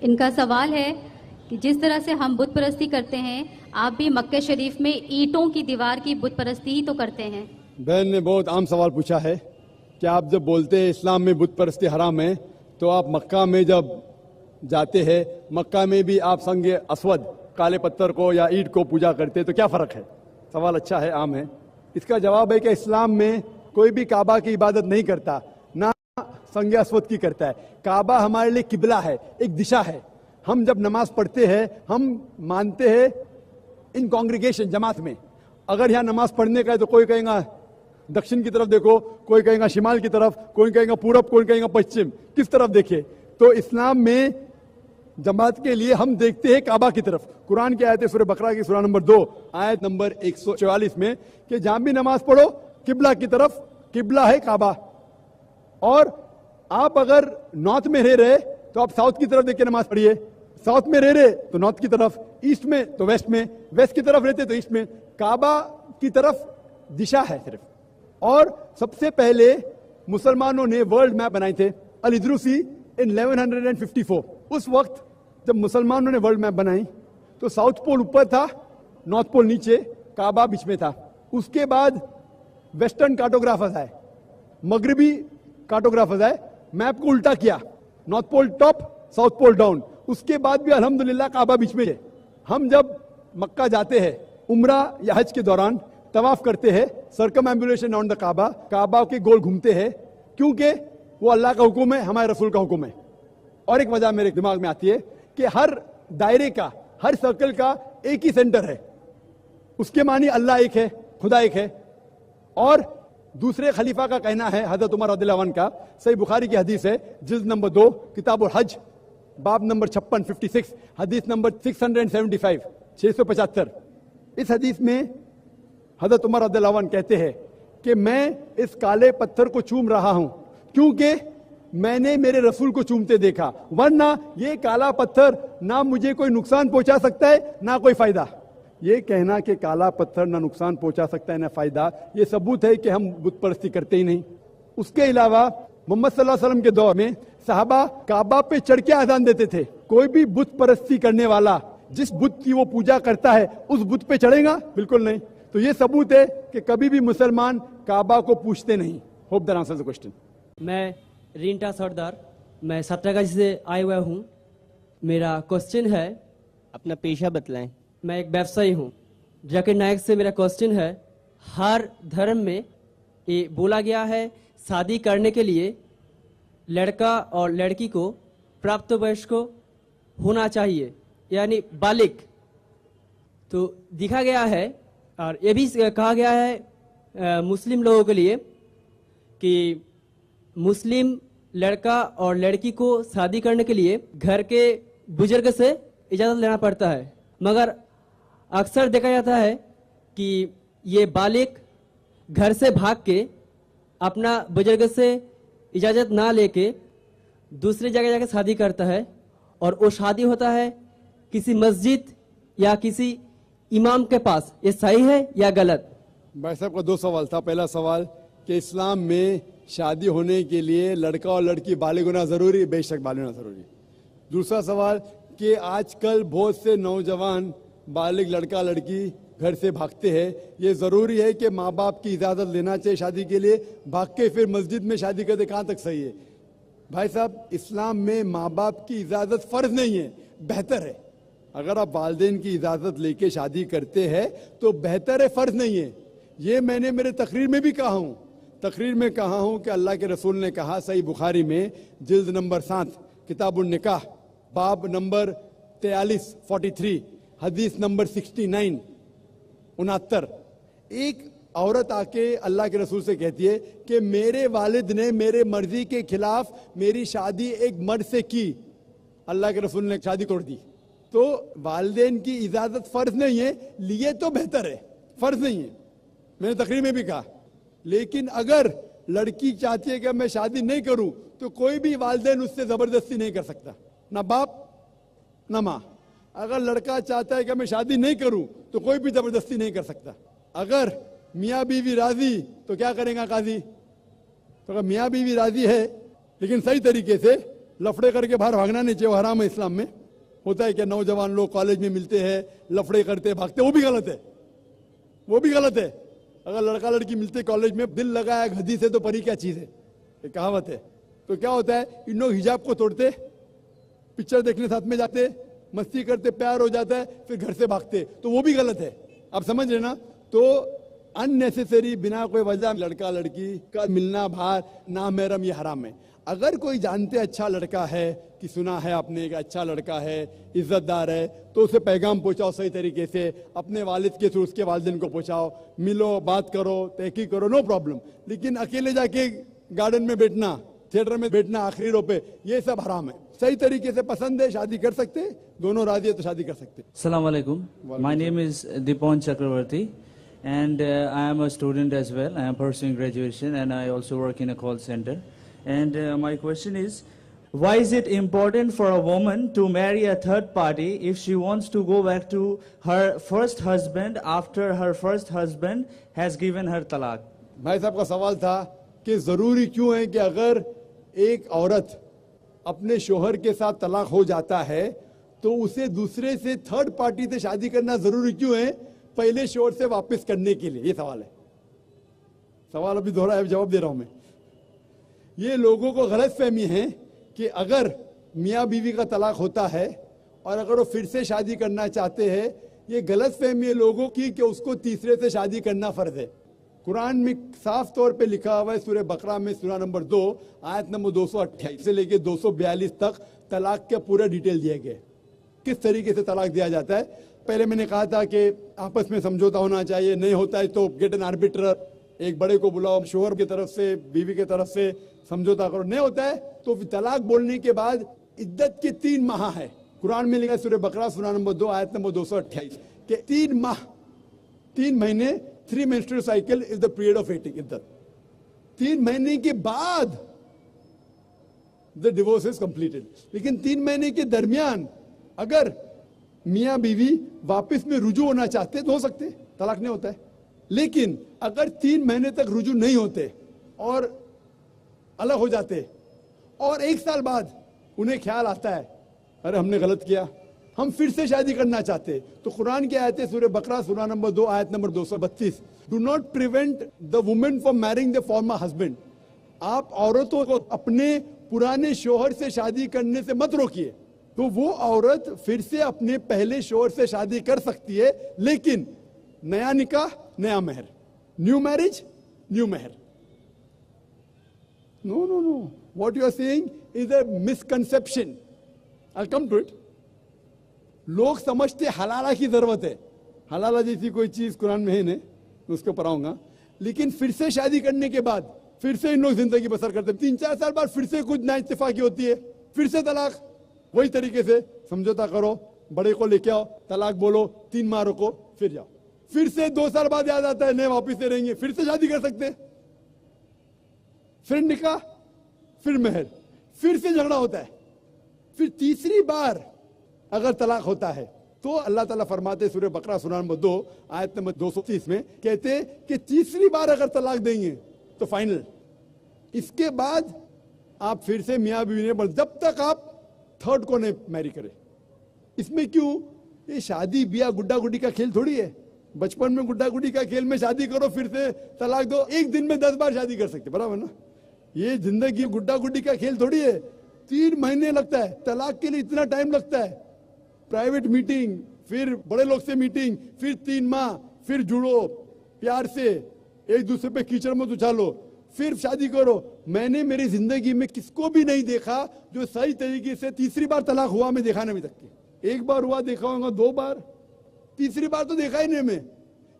इनका सवाल है कि जिस तरह से हम बुत परस्ती करते हैं, आप भी मक्के शरीफ में ईंटों की दीवार की बुत परस्ती ही तो करते हैं। बहन ने बहुत आम सवाल पूछा है कि आप जब बोलते हैं इस्लाम में बुत परस्ती हराम है, तो आप मक्का में जब जाते हैं, मक्का में भी आप संगे अस्वद काले पत्थर को या ईंट को पूजा करते हैं, तो क्या फ़र्क है? सवाल अच्छा है, आम है। इसका जवाब है कि इस्लाम में कोई भी काबा की इबादत नहीं करता, ना संगे अस्वद की करता है। काबा हमारे लिए किबला है, एक दिशा है। हम जब नमाज पढ़ते हैं, हम मानते हैं इन कांग्रीगेशन, जमात में। अगर यहाँ नमाज पढ़ने का है तो कोई कहेगा दक्षिण की तरफ देखो, कोई कहेगा शिमाल की तरफ, कोई कहेगा पूरब, कोई कहेगा पश्चिम, किस तरफ देखे। तो इस्लाम में जमात के लिए हम देखते हैं काबा की तरफ। कुरान की आयत है सूरह बकरा की सूरह नंबर 2 आयत नंबर 144 में कि जहां भी नमाज पढ़ो किबला की तरफ, किबला है काबा। और आप अगर नॉर्थ में रह रहे तो आप साउथ की तरफ देख के नमाज पढ़िए, साउथ में रह रहे तो नॉर्थ की तरफ, ईस्ट में तो वेस्ट में, वेस्ट की तरफ रहते तो ईस्ट में। काबा की तरफ दिशा है सिर्फ। और सबसे पहले मुसलमानों ने वर्ल्ड मैप बनाए थे, अल इद्रूसी इन 1154। उस वक्त जब मुसलमानों ने वर्ल्ड मैप बनाई तो साउथ पोल ऊपर था, नॉर्थ पोल नीचे, काबा बीच में था। उसके बाद वेस्टर्न कार्टोग्राफर्स आए, मगरबी कार्टोग्राफर्स आए, मैप को उल्टा किया, north pole top, south pole down. उसके बाद भी अल्हम्दुलिल्लाह काबा बीच में है। हम जब मक्का जाते हैं उम्रा या हज के दौरान, तवाफ करते हैं, सर्कमएम्बुलेशन राउंड द काबा, काबा के गोल घूमते हैं, क्योंकि वो अल्लाह का हुक्म है, हमारे रसूल का हुक्म है। और एक वजह मेरे दिमाग में आती है कि हर दायरे का, हर सर्कल का एक ही सेंटर है, उसके मानी अल्लाह एक है, खुदा एक है। और दूसरे खलीफा का कहना है, हजरत उमर रज़ियल्लाहु अन्हु का, सही बुखारी की हदीस है, जिल्द नंबर 2 किताबुल हज, बाब नंबर 56 हदीस नंबर 675 675। इस हदीस में हजरत उमर रज़ियल्लाहु अन्हु कहते हैं कि मैं इस काले पत्थर को चूम रहा हूं क्योंकि मैंने मेरे रसूल को चूमते देखा, वरना ये काला पत्थर ना मुझे कोई नुकसान पहुंचा सकता है ना कोई फायदा। ये कहना कि काला पत्थर ना नुकसान पहुंचा सकता है ना फायदा, ये सबूत है कि हम बुत परस्ती करते ही नहीं। उसके अलावा मोहम्मद सल्लल्लाहु अलैहि वसल्लम के दौर में सहाबा काबा पे चढ़ के आजान देते थे। कोई भी बुत परस्ती करने वाला जिस बुत की वो पूजा करता है उस बुत पे चढ़ेगा? बिल्कुल नहीं। तो ये सबूत है कि कभी भी मुसलमान काबा को पूछते नहीं। Hope that answers the question. मैं रिंटा सरदार, मैं सातरागाछी से आया हुआ हूँ। मेरा क्वेश्चन है, अपना पेशा बतलाएं। मैं एक व्यवसायी हूँ। जाकिर नायक से मेरा क्वेश्चन है, हर धर्म में ये बोला गया है शादी करने के लिए लड़का और लड़की को प्राप्त वयस्क होना चाहिए, यानी बालिग। तो दिखा गया है और ये भी कहा गया है मुस्लिम लोगों के लिए कि मुस्लिम लड़का और लड़की को शादी करने के लिए घर के बुजुर्ग से इजाज़त लेना पड़ता है, मगर अक्सर देखा जाता है कि ये बालिग घर से भाग के अपना बुजुर्ग से इजाज़त ना लेके दूसरी जगह जाकर शादी करता है, और वो शादी होता है किसी मस्जिद या किसी इमाम के पास। ये सही है या गलत? भाई साहब का 2 सवाल था। पहला सवाल कि इस्लाम में शादी होने के लिए लड़का और लड़की बालिग होना जरूरी? बेशक बालिग होना जरूरी। दूसरा सवाल कि आजकल बहुत से नौजवान बालिग लड़का लड़की घर से भागते हैं, ये जरूरी है कि माँ बाप की इजाजत लेना चाहिए शादी के लिए, भाग के फिर मस्जिद में शादी करते, कहाँ तक सही है? भाई साहब, इस्लाम में माँ बाप की इजाजत फर्ज नहीं है, बेहतर है। अगर आप वालिदैन की इजाजत लेके शादी करते हैं तो बेहतर है, फर्ज नहीं है। ये मैंने मेरे तकरीर में भी कहा हूँ। तकरीर में कहा हूँ कि अल्लाह के रसूल ने कहा, सही बुखारी में जिल्द नंबर 7 किताबुन निकाह, बाब नंबर 43 हदीस नंबर 69 69, एक औरत आके अल्लाह के रसूल से कहती है कि मेरे वालिद ने मेरे मर्जी के खिलाफ मेरी शादी एक मर्द से की। अल्लाह के रसूल ने शादी तोड़ दी। तो वालिदैन की इजाजत फर्ज नहीं है, लिए तो बेहतर है, फर्ज नहीं है। मैंने तकरीर में भी कहा। लेकिन अगर लड़की चाहती है कि मैं शादी नहीं करूं तो कोई भी वालिदैन उससे जबरदस्ती नहीं कर सकता, ना बाप ना माँ। अगर लड़का चाहता है कि मैं शादी नहीं करूं तो कोई भी जबरदस्ती नहीं कर सकता। अगर मियाँ बीवी राजी तो क्या करेगा काजी? तो अगर मियाँ बीवी राजी है लेकिन सही तरीके से लफड़े करके बाहर भागना नहीं चाहिए, वो हराम है इस्लाम में। होता है कि नौजवान लोग कॉलेज में मिलते हैं, लफड़े करते भागते, वो भी गलत है, वो भी गलत है। अगर लड़का लड़की मिलते कॉलेज में, दिल लगाया गधी से तो परी क्या चीज है, ये कहावत है। तो क्या होता है, इन लोग हिजाब को तोड़ते, पिक्चर देखने साथ में जाते, मस्ती करते, प्यार हो जाता है, फिर घर से भागते, तो वो भी गलत है। आप समझ रहे ना? तो अननेसेसरी बिना कोई वजह लड़का लड़की का मिलना बाहर नामहरम, ये हराम है। अगर कोई जानते अच्छा लड़का है कि सुना है आपने कि अच्छा लड़का है, इज्जतदार है, तो उसे पैगाम पहुंचाओ सही तरीके से, अपने वालिद के थ्रू उसके वालिदैन को पहुंचाओ, मिलो, बात करो, तहकीक करो, नो प्रॉब्लम। लेकिन अकेले जाके गार्डन में बैठना, थिएटर में बैठना आखिरी रो पे, ये सब हराम है। सही तरीके से पसंद है, शादी कर सकते, दोनों राजी है तो शादी कर सकते। Assalamu alaikum. My name is Dipon Chakravarti, and I am a student as well. I am pursuing graduation, and I also work in a call center. And my question is, why is it important for a woman to marry a third party if she wants to go back to her first husband after her first husband has given her talaq? भाई साहब का सवाल था कि जरूरी क्यों है कि अगर एक औरत अपने शोहर के साथ तलाक हो जाता है तो उसे दूसरे से, थर्ड पार्टी से शादी करना जरूरी क्यों है पहले शोहर से वापस करने के लिए? ये सवाल है। सवाल अभी दोहरा है, जवाब दे रहा हूं मैं। ये लोगों को गलत फहमी है कि अगर मियाँ बीवी का तलाक होता है और अगर वो फिर से शादी करना चाहते हैं, ये गलत फहमी है लोगों की कि उसको तीसरे से शादी करना फर्ज है। कुरान में साफ तौर पे लिखा हुआ है, सूरह बकरा में सूरा नंबर 2 आयत नंबर 228 से लेके 242 तक तलाक के पूरा डिटेल दिए गए, किस तरीके से तलाक दिया जाता है। पहले मैंने कहा था कि आपस में समझौता होना चाहिए, नहीं होता है तो गेट एन आर्बिट्रर, एक बड़े को बुलाओ, शोहर की तरफ से बीवी की तरफ से समझौता करो। नहीं होता है तो तलाक बोलने के बाद इद्दत के 3 माह है। कुरान में लिखा है सूरह बकरा सूरा नंबर 2 आयत नंबर 228 के 3 माह, 3 महीने, 3 menstrual cycle is the period of waiting इद्दत। 3 महीने के बाद the divorce is completed। लेकिन 3 महीने के दरमियान अगर मियाँ बीवी वापस में रुजू होना चाहते तो हो सकते, तलाक नहीं होता है। लेकिन अगर 3 महीने तक रुजू नहीं होते और अलग हो जाते और 1 साल बाद उन्हें ख्याल आता है अरे हमने गलत किया, हम फिर से शादी करना चाहते, तो कुरान की आयत है सूरह बकरा सूरा नंबर 2 आयत number 232, do not prevent the women from marrying the former husband. आप औरतों को अपने पुराने शोहर से शादी करने से मत रोकिए। तो वो औरत फिर से अपने पहले शोहर से शादी कर सकती है, लेकिन नया निकाह नया मेहर, न्यू मैरिज न्यू मेहर। No no no, what you are saying is a misconception. I come to it. लोग समझते हलाला की जरूरत है, हलाला जैसी कोई चीज कुरान में है नहीं, मैं उसको पढ़ाऊंगा। लेकिन फिर से शादी करने के बाद फिर से इन लोग जिंदगी बसर करते हैं, 3-4 साल बाद फिर से कुछ ना इत्तेफाकी होती है, फिर से तलाक। वही तरीके से समझौता करो, बड़े को लेके आओ, तलाक बोलो, 3 माह रुको, फिर जाओ, फिर से 2 साल बाद याद आता है नहीं वापिस से रहेंगे, फिर से शादी कर सकते हैं, फिर निकाह, फिर मेहर, फिर से झगड़ा होता है, फिर तीसरी बार अगर तलाक होता है तो अल्लाह ताला फरमाते सूरह बकरा सूरा नंबर 2 आयत नंबर 230 में कहते कि तीसरी बार अगर तलाक देंगे तो फाइनल। इसके बाद आप फिर से मियाँ बीवी ने, जब तक आप थर्ड को नहीं मैरी करें। इसमें क्यों? ये शादी ब्याह गुड्डा गुड्डी का खेल थोड़ी है। बचपन में गुड्डा गुड्डी का खेल में शादी करो फिर से तलाक दो, एक दिन में 10 बार शादी कर सकते, बराबर ना? ये जिंदगी गुड्डा गुड्डी का खेल थोड़ी है। 3 महीने लगता है तलाक के लिए, इतना टाइम लगता है। प्राइवेट मीटिंग, फिर बड़े लोग से मीटिंग, फिर 3 माह, फिर जुड़ो प्यार से, एक दूसरे पे कीचड़ मत उछालो, फिर शादी करो। मैंने मेरी जिंदगी में किसको भी नहीं देखा जो सही तरीके से तीसरी बार तलाक हुआ, मैं देखा नहीं अभी तक। 1 बार हुआ देखा होगा, 2 बार, तीसरी बार तो देखा ही नहीं मैं।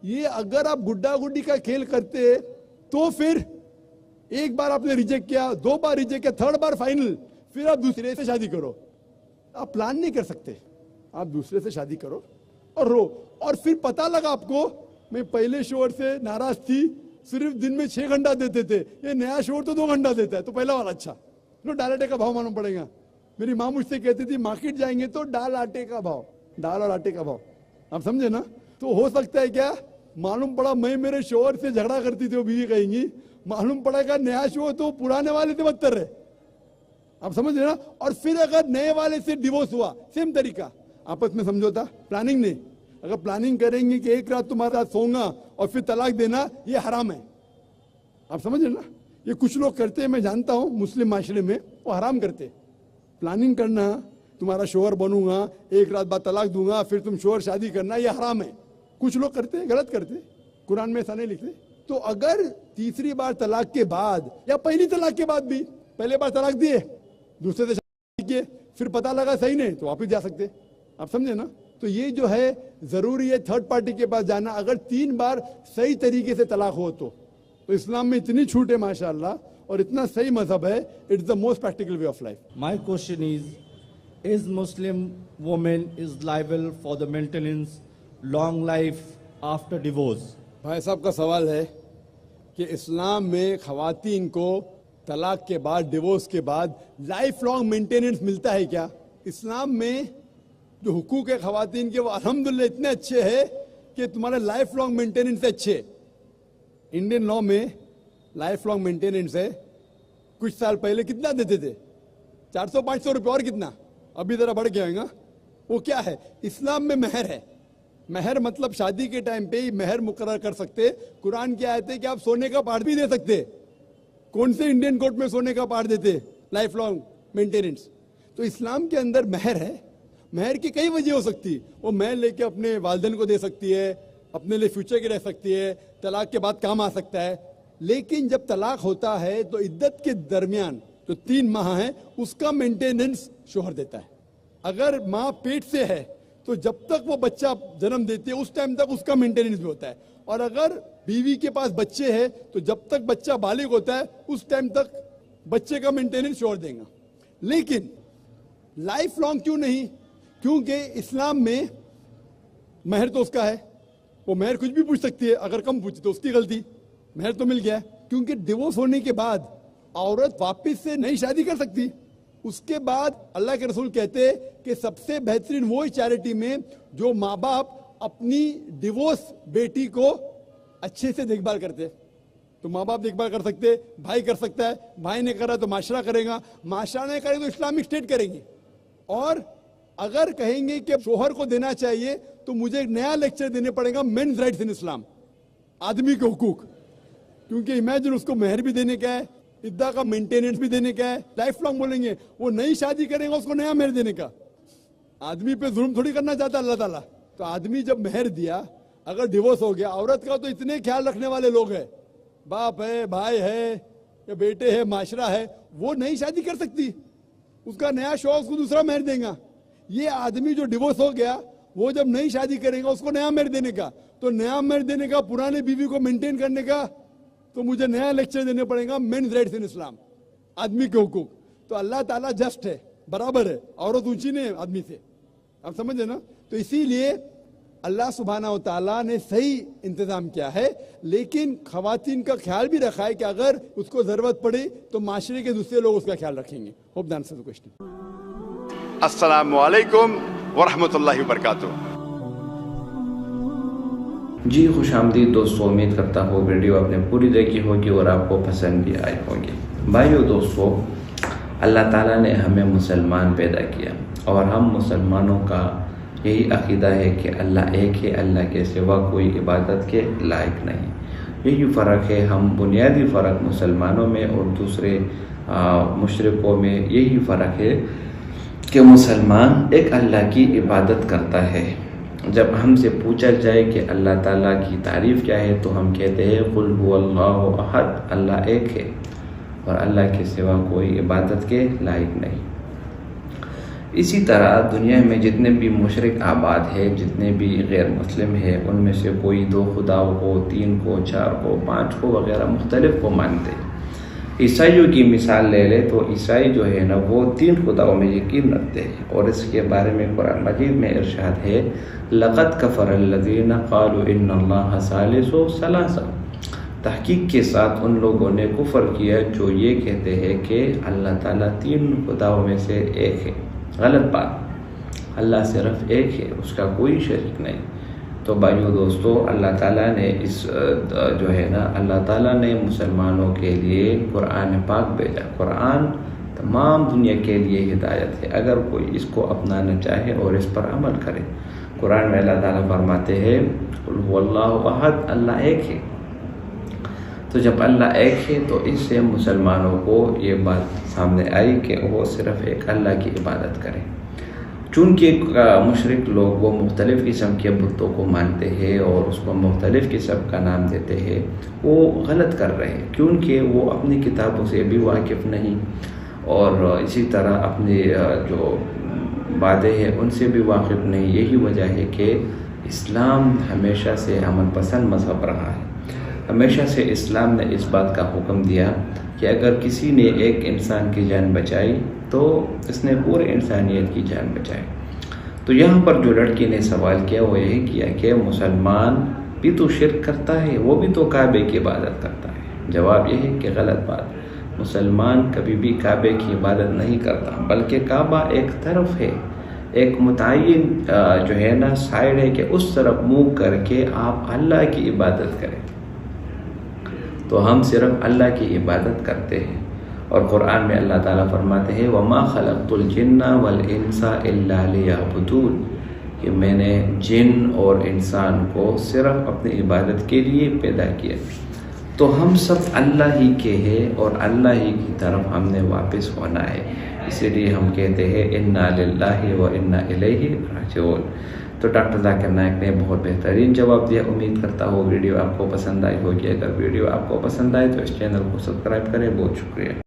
ये अगर आप गुड्डा गुड्डी का खेल करते तो फिर 1 बार आपने रिजेक्ट किया, 2 बार रिजेक्ट किया, 3rd बार फाइनल, फिर आप दूसरे से शादी करो। आप प्लान नहीं कर सकते, आप दूसरे से शादी करो और रो। और फिर पता लगा आपको मैं पहले शोहर से नाराज थी, सिर्फ दिन में 6 घंटा देते थे, ये नया शोहर तो 2 घंटा देता है, तो पहला वाला अच्छा। नो, दाल आटे का भाव मालूम पड़ेगा। मेरी माँ मुझसे कहती थी मार्केट जाएंगे तो दाल आटे का भाव, दाल और आटे का भाव, आप समझे ना? तो हो सकता है क्या, मालूम पड़ा मैं मेरे शोहर से झगड़ा करती थी, वो बीवी कहेंगी, मालूम पड़ेगा नया शोहर तो पुराने वाले से बदतर है। आप समझ रहे ना। और फिर अगर नए वाले से डिवोर्स हुआ, सेम तरीका, आपस में समझौता, प्लानिंग नहीं। अगर प्लानिंग करेंगे कि एक रात तुम्हारे साथ सोऊंगा और फिर तलाक देना, ये हराम है। आप समझ रहे ना। ये कुछ लोग करते हैं, मैं जानता हूं मुस्लिम माशरे में, वो हराम करते। प्लानिंग करना, तुम्हारा शोहर बनूंगा, एक रात बाद तलाक दूंगा, फिर तुम शोहर शादी करना, ये हराम है। कुछ लोग करते हैं, गलत करते हैं, कुरान में ऐसा नहीं लिखते। तो अगर तीसरी बार तलाक के बाद या पहली तलाक के बाद भी, पहले बार तलाक दिए, दूसरे से शादी किए, फिर पता लगा सही नहीं, तो वापस जा सकते। आप समझे ना। तो ये जो है जरूरी है थर्ड पार्टी के पास जाना, अगर 3 बार सही तरीके से तलाक हो तो इस्लाम में इतनी छूट है माशाअल्लाह, और इतना सही मजहब है। It's the most practical way of life. My question is Muslim woman is liable for the maintenance long life after divorce? भाई साहब का सवाल है कि इस्लाम में खवातीन को तलाक के बाद, डिवोर्स के बाद लाइफ लॉन्ग मेंटेनेंस मिलता है क्या? इस्लाम में जो हुकूक है खवातीन के, वो अल्हम्दुलिल्लाह इतने अच्छे हैं कि तुम्हारे लाइफ लॉन्ग मेंटेनेंस अच्छे। इंडियन लॉ में लाइफ लॉन्ग मेंटेनेंस है। कुछ साल पहले कितना देते थे? 400-500 रुपये, और कितना अभी जरा बढ़ गया होगा। वो क्या है? इस्लाम में महर है। महर मतलब शादी के टाइम पे ही महर मुकर्रर कर सकते। कुरान की आयत है कि आप सोने का पार्ट भी दे सकते। कौन से इंडियन कोर्ट में सोने का पार्ट देते? Life long maintenance. तो इस्लाम के अंदर महर है। महर की कई वजह हो सकती है। वो महर लेके अपने वालिदैन को दे सकती है, अपने लिए फ्यूचर की रह सकती है, तलाक के बाद काम आ सकता है। लेकिन जब तलाक होता है तो इद्दत के दरमियान जो 3 माह है, उसका मेंटेनेंस शोहर देता है। अगर माँ पेट से है तो जब तक वो बच्चा जन्म देती है उस टाइम तक उसका मेंटेनेंस भी होता है। और अगर बीवी के पास बच्चे हैं तो जब तक बच्चा बालिग होता है उस टाइम तक बच्चे का मेंटेनेंस शोहर देगा। लेकिन लाइफ लॉन्ग क्यों नहीं? क्योंकि इस्लाम में महर तो उसका है, वो महर कुछ भी पूछ सकती है। अगर कम पूछी तो उसकी गलती, महर तो मिल गया है। क्योंकि डिवोर्स होने के बाद औरत वापस से नई शादी कर सकती। उसके बाद अल्लाह के रसूल कहते हैं कि सबसे बेहतरीन वो चैरिटी में जो माँ बाप अपनी डिवोर्स बेटी को अच्छे से देखभाल करते। तो माँ बाप देखभाल कर सकते, भाई कर सकता है, भाई ने करा तो माशरा करेगा, माशरा ने करे तो इस्लामिक स्टेट करेगी। और अगर कहेंगे कि शोहर को देना चाहिए तो मुझे एक नया लेक्चर देने पड़ेगा, मेन्स राइट्स इन इस्लाम, आदमी के हुकूक। क्योंकि इमेजिन उसको महर भी देने का है, इद्दा का मेंटेनेंस भी देने का है, लाइफ लॉन्ग बोलेंगे। वो नई शादी करेगा उसको नया महर देने का। आदमी पे जुल्म थोड़ी करना चाहता अल्लाह ताला। तो आदमी जब महर दिया, अगर डिवोर्स हो गया, औरत का तो इतने ख्याल रखने वाले लोग हैं, बाप है, भाई है या बेटे है, माशरा है, वो नई शादी कर सकती। उसका नया शौक उसको दूसरा महर देगा। ये आदमी जो डिवोर्स हो गया, वो जब नई शादी करेगा उसको नया महर देने का। तो नया महर देने का, पुराने बीवी को मेंटेन करने का, तो मुझे नया लेक्चर देने पड़ेगा, मेन्स राइट्स इन इस्लाम, आदमी के हुकूक। तो अल्लाह ताला जस्ट है, बराबर है, औरत ऊंची नहीं है आदमी से। आप समझे ना। तो इसीलिए अल्लाह सुब्हानहू तआला ने सही इंतजाम किया है। लेकिन खवातीन का ख्याल भी रखा है कि अगर उसको जरूरत पड़े तो माशरे के दूसरे लोग उसका ख्याल रखेंगे। Hope the answer the question. अस्सलामु अलैकुम वरहमतुल्लाहि वबरकातुहू। जी खुशामदीद दोस्तों, उम्मीद करता हूँ वीडियो आपने पूरी देखी होगी और आपको पसंद भी आई होगी। भाइयों दोस्तों, अल्लाह ताला ने हमें मुसलमान पैदा किया और हम मुसलमानों का यही अकीदा है कि अल्लाह एक है, अल्लाह के सिवा कोई इबादत के लायक नहीं। यही फ़र्क है, हम बुनियादी फ़र्क मुसलमानों में और दूसरे मुशरिकों में यही फ़र्क है कि मुसलमान एक अल्लाह की इबादत करता है। जब हमसे पूछा जाए कि अल्लाह ताला की तारीफ़ क्या है तो हम कहते हैं कुल हुवल्लाहु अहद, अल्लाह एक है और अल्लाह के सिवा कोई इबादत के लायक नहीं। इसी तरह दुनिया में जितने भी मुशरिक आबाद है, जितने भी गैर मुस्लिम है, उनमें से कोई 2 खुदाओं को, 3 को, 4 को, 5 को वगैरह मुख्तलिफ को मानते। ईसाइयों की मिसाल ले ले तो ईसाई जो है ना, वो 3 खुदाओं में यकीन रखते हैं और इसके बारे में कुरान मजीद में इरशाद है, लक़द कफ़रल्लज़ीना क़ालू इन्नल्लाह सालिसु सलासा। तहकीक के साथ उन लोगों ने कुफ़र किया जो ये कहते हैं कि अल्लाह ताला 3 खुदाओं में से एक है। गलत बात, अल्लाह सिर्फ एक है, उसका कोई शरीक नहीं। तो भाइयों दोस्तों, अल्लाह ताला ने इस जो है ना, अल्लाह ताला ने मुसलमानों के लिए कुरान पाक भेजा। कुरान तमाम दुनिया के लिए हिदायत है अगर कोई इसको अपनाना चाहे और इस पर अमल करे। कुरान में अल्लाह ताला फरमाते हैं कुल हुवल्लाहु अहद, अल्लाह एक है। तो जब अल्लाह एक है तो इससे मुसलमानों को ये बात सामने आई कि वो सिर्फ़ एक अल्लाह की इबादत करें। चूँकि मुशरिक लोग वो मुख्तलिफ़ किस्म के बुतों को मानते हैं और उसको मुख्तलिफ़ किस्म का नाम देते हैं, वो गलत कर रहे हैं क्योंकि वो अपनी किताबों से भी वाकिफ़ नहीं और इसी तरह अपने जो वादे हैं उनसे भी वाकिफ़ नहीं। यही वजह है कि इस्लाम हमेशा से अमन पसंद मज़हब रहा है। हमेशा से इस्लाम ने इस बात का हुक्म दिया कि अगर किसी ने एक इंसान की जान बचाई तो इसने पूरे इंसानियत की जान बचाई। तो यहाँ पर जो लड़की ने सवाल किया वो यही किया कि मुसलमान भी तो शिर्क करता है, वो भी तो काबे की इबादत करता है। जवाब यह है कि गलत बात, मुसलमान कभी भी काबे की इबादत नहीं करता, बल्कि काबा एक तरफ है, एक मुतय्यन जो है ना साइड है कि उस तरफ मुँह करके आप अल्लाह की इबादत करें। तो हम सिर्फ अल्लाह की इबादत करते हैं और कुरान में अल्लाह ताला फरमाते हैं वमा खलक़तुल जिन्ना वल इंसा इल्ला लियअबुदून, कि मैंने जिन और इंसान को सिर्फ अपनी इबादत के लिए पैदा किया। तो हम सब अल्लाह ही के हैं और अल्लाह ही की तरफ हमने वापस होना है। इसीलिए हम कहते हैं इन्ना लिल्लाहि व इन्ना इलैहि राजिऊन। तो डॉक्टर जाकिर नायक ने बहुत बेहतरीन जवाब दिया। उम्मीद करता हूँ वीडियो आपको पसंद आई होगी। अगर वीडियो आपको पसंद आए तो इस चैनल को सब्सक्राइब करें। बहुत शुक्रिया।